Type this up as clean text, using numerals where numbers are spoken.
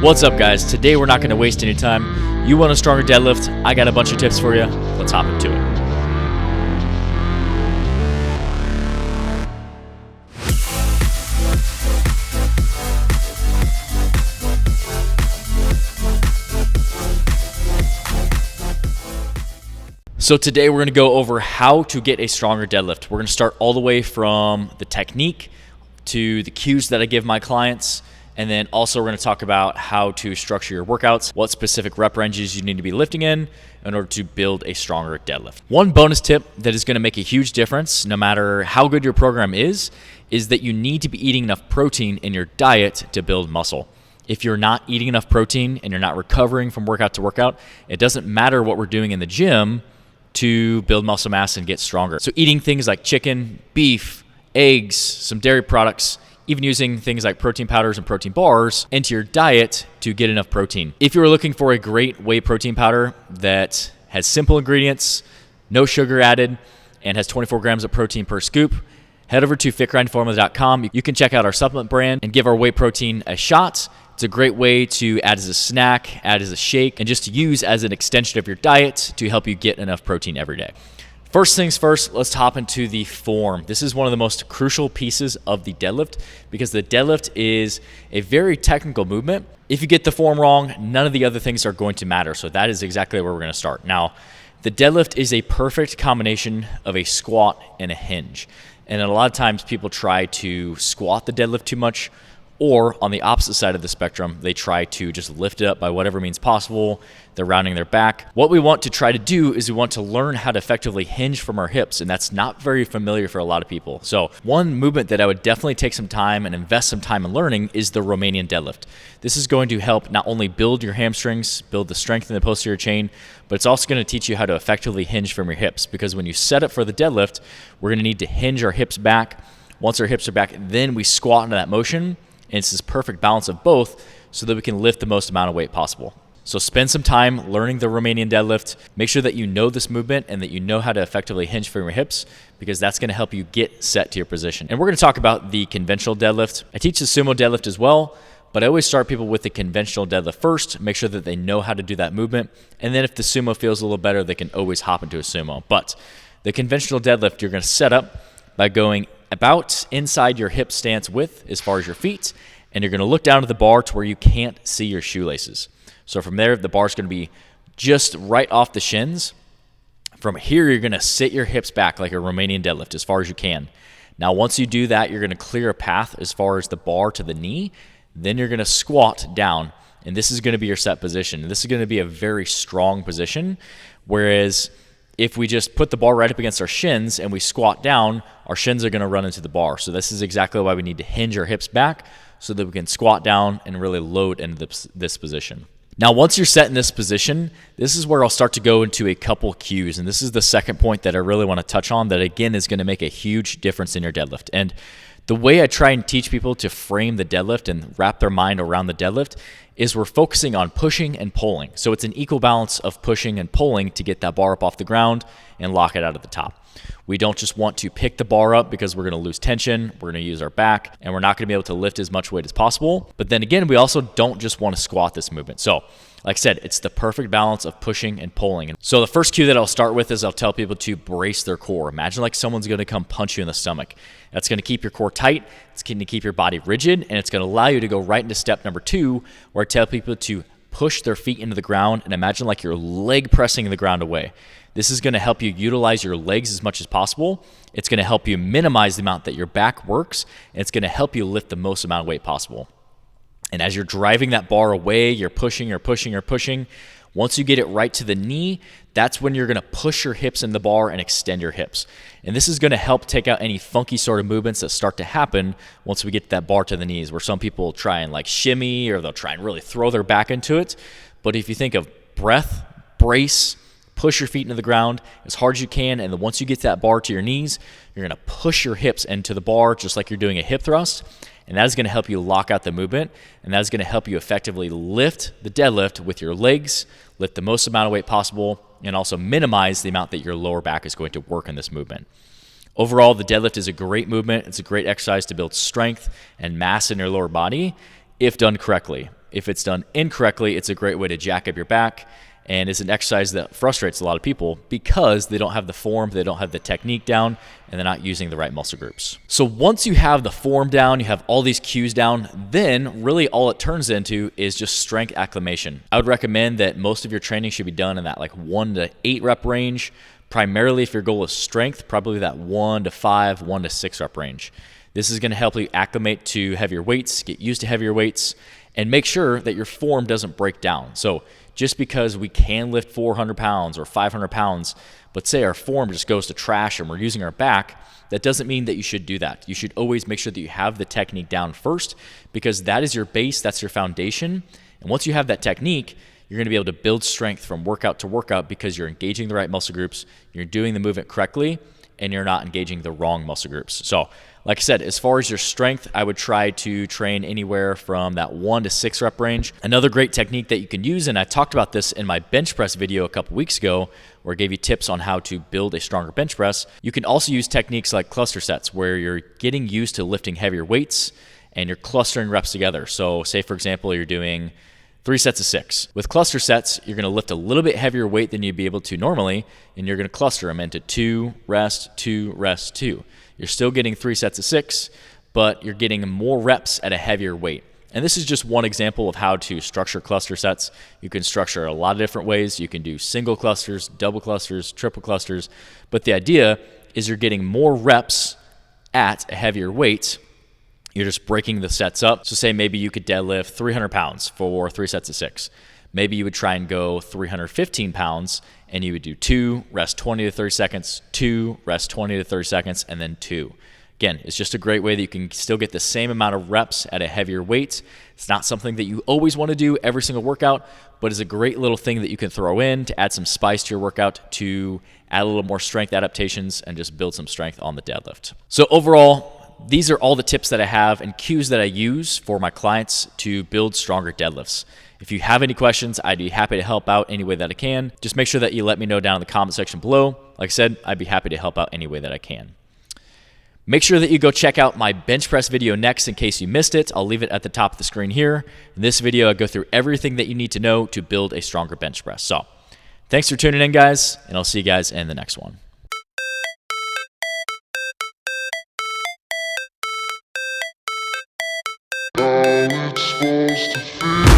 What's up, guys? Today we're not going to waste any time. You want a stronger deadlift? I got a bunch of tips for you. Let's hop into it. So today we're going to go over how to get a stronger deadlift. We're going to start all the way from the technique to the cues that I give my clients. And then also we're going to talk about how to structure your workouts, what specific rep ranges you need to be lifting in order to build a stronger deadlift. One bonus tip that is going to make a huge difference no matter how good your program is that you need to be eating enough protein in your diet to build muscle. If you're not eating enough protein and you're not recovering from workout to workout, it doesn't matter what we're doing in the gym to build muscle mass and get stronger. So eating things like chicken, beef, eggs, some dairy products, even using things like protein powders and protein bars into your diet to get enough protein. If you're looking for a great whey protein powder that has simple ingredients, no sugar added, and has 24 grams of protein per scoop, head over to fitgrindformula.com. You can check out our supplement brand and give our whey protein a shot. It's a great way to add as a snack, add as a shake, and just to use as an extension of your diet to help you get enough protein every day. First things first, let's hop into the form. This is one of the most crucial pieces of the deadlift because the deadlift is a very technical movement. If you get the form wrong, none of the other things are going to matter. So that is exactly where we're going to start. Now, the deadlift is a perfect combination of a squat and a hinge. And a lot of times people try to squat the deadlift too much, or on the opposite side of the spectrum, they try to just lift it up by whatever means possible. They're rounding their back. What we want to try to do is we want to learn how to effectively hinge from our hips, and that's not very familiar for a lot of people. So one movement that I would definitely take some time and invest some time in learning is the Romanian deadlift. This is going to help not only build your hamstrings, build the strength in the posterior chain, but it's also going to teach you how to effectively hinge from your hips, because when you set up for the deadlift, we're going to need to hinge our hips back. Once our hips are back, then we squat into that motion. And it's this perfect balance of both so that we can lift the most amount of weight possible. So spend some time learning the Romanian deadlift. Make sure that you know this movement and that you know how to effectively hinge from your hips, because that's going to help you get set to your position. And we're going to talk about the conventional deadlift. I teach the sumo deadlift as well, but I always start people with the conventional deadlift first, make sure that they know how to do that movement. And then if the sumo feels a little better, they can always hop into a sumo. But the conventional deadlift, you're going to set up by going about inside your hip stance width as far as your feet, and you're going to look down at the bar to where you can't see your shoelaces. So from there, the bar's going to be just right off the shins. From here, you're going to sit your hips back like a Romanian deadlift as far as you can. Now, once you do that, you're going to clear a path as far as the bar to the knee. Then you're going to squat down, and this is going to be your set position. And this is going to be a very strong position, whereas if we just put the bar right up against our shins and we squat down, our shins are going to run into the bar. So this is exactly why we need to hinge our hips back so that we can squat down and really load into this position. Now, once you're set in this position, this is where I'll start to go into a couple cues. And this is the second point that I really want to touch on that, again, is going to make a huge difference in your deadlift. And the way I try and teach people to frame the deadlift and wrap their mind around the deadlift is we're focusing on pushing and pulling. So it's an equal balance of pushing and pulling to get that bar up off the ground and lock it out at the top. We don't just want to pick the bar up because we're going to lose tension, we're going to use our back, and we're not going to be able to lift as much weight as possible. But then again, we also don't just want to squat this movement. So like I said, it's the perfect balance of pushing and pulling. So the first cue that I'll start with is I'll tell people to brace their core. Imagine like someone's going to come punch you in the stomach. That's going to keep your core tight, it's going to keep your body rigid, and it's going to allow you to go right into step number 2, where I tell people to push their feet into the ground and imagine like your leg pressing the ground away. This is going to help you utilize your legs as much as possible. It's going to help you minimize the amount that your back works, and it's going to help you lift the most amount of weight possible. And as you're driving that bar away, you're pushing. Once you get it right to the knee, that's when you're going to push your hips in the bar and extend your hips. And this is going to help take out any funky sort of movements that start to happen once we get that bar to the knees, where some people try and like shimmy or they'll try and really throw their back into it. But if you think of breath, brace, push your feet into the ground as hard as you can, and then once you get that bar to your knees, you're going to push your hips into the bar just like you're doing a hip thrust. And that is going to help you lock out the movement, and that is going to help you effectively lift the deadlift with your legs, lift the most amount of weight possible, and also minimize the amount that your lower back is going to work in this movement. Overall, the deadlift is a great movement. It's a great exercise to build strength and mass in your lower body if done correctly. If it's done incorrectly, it's a great way to jack up your back, and it's an exercise that frustrates a lot of people because they don't have the form, they don't have the technique down, and they're not using the right muscle groups. So once you have the form down, you have all these cues down, then really all it turns into is just strength acclimation. I would recommend that most of your training should be done in that like 1 to 8 rep range. Primarily, if your goal is strength, probably that 1 to 5, 1 to 6 rep range. This is going to help you acclimate to heavier weights, get used to heavier weights, and make sure that your form doesn't break down. So just because we can lift 400 pounds or 500 pounds, but say our form just goes to trash and we're using our back, that doesn't mean that you should do that. You should always make sure that you have the technique down first, because that is your base, that's your foundation. And once you have that technique, you're going to be able to build strength from workout to workout because you're engaging the right muscle groups, you're doing the movement correctly, and you're not engaging the wrong muscle groups. So like I said, as far as your strength, I would try to train anywhere from that 1 to 6 rep range. Another great technique that you can use, and I talked about this in my bench press video a couple weeks ago, where I gave you tips on how to build a stronger bench press. You can also use techniques like cluster sets, where you're getting used to lifting heavier weights and you're clustering reps together. So say, for example, you're doing 3 sets of 6. With cluster sets, you're going to lift a little bit heavier weight than you'd be able to normally, and you're going to cluster them into 2, rest, 2, rest, 2. You're still getting 3 sets of 6, but you're getting more reps at a heavier weight. And this is just one example of how to structure cluster sets. You can structure a lot of different ways. You can do single clusters, double clusters, triple clusters, but the idea is you're getting more reps at a heavier weight. You're just breaking the sets up. So say maybe you could deadlift 300 pounds for 3 sets of 6. Maybe you would try and go 315 pounds and you would do 2, rest 20 to 30 seconds, 2, rest 20 to 30 seconds, and then 2. Again, it's just a great way that you can still get the same amount of reps at a heavier weight. It's not something that you always want to do every single workout, but it's a great little thing that you can throw in to add some spice to your workout, to add a little more strength adaptations, and just build some strength on the deadlift. So overall, these are all the tips that I have and cues that I use for my clients to build stronger deadlifts. If you have any questions, I'd be happy to help out any way that I can. Just make sure that you let me know down in the comment section below. Like I said, I'd be happy to help out any way that I can. Make sure that you go check out my bench press video next in case you missed it. I'll leave it at the top of the screen here. In this video, I go through everything that you need to know to build a stronger bench press. So thanks for tuning in, guys, and I'll see you guys in the next one. How it's supposed to feel.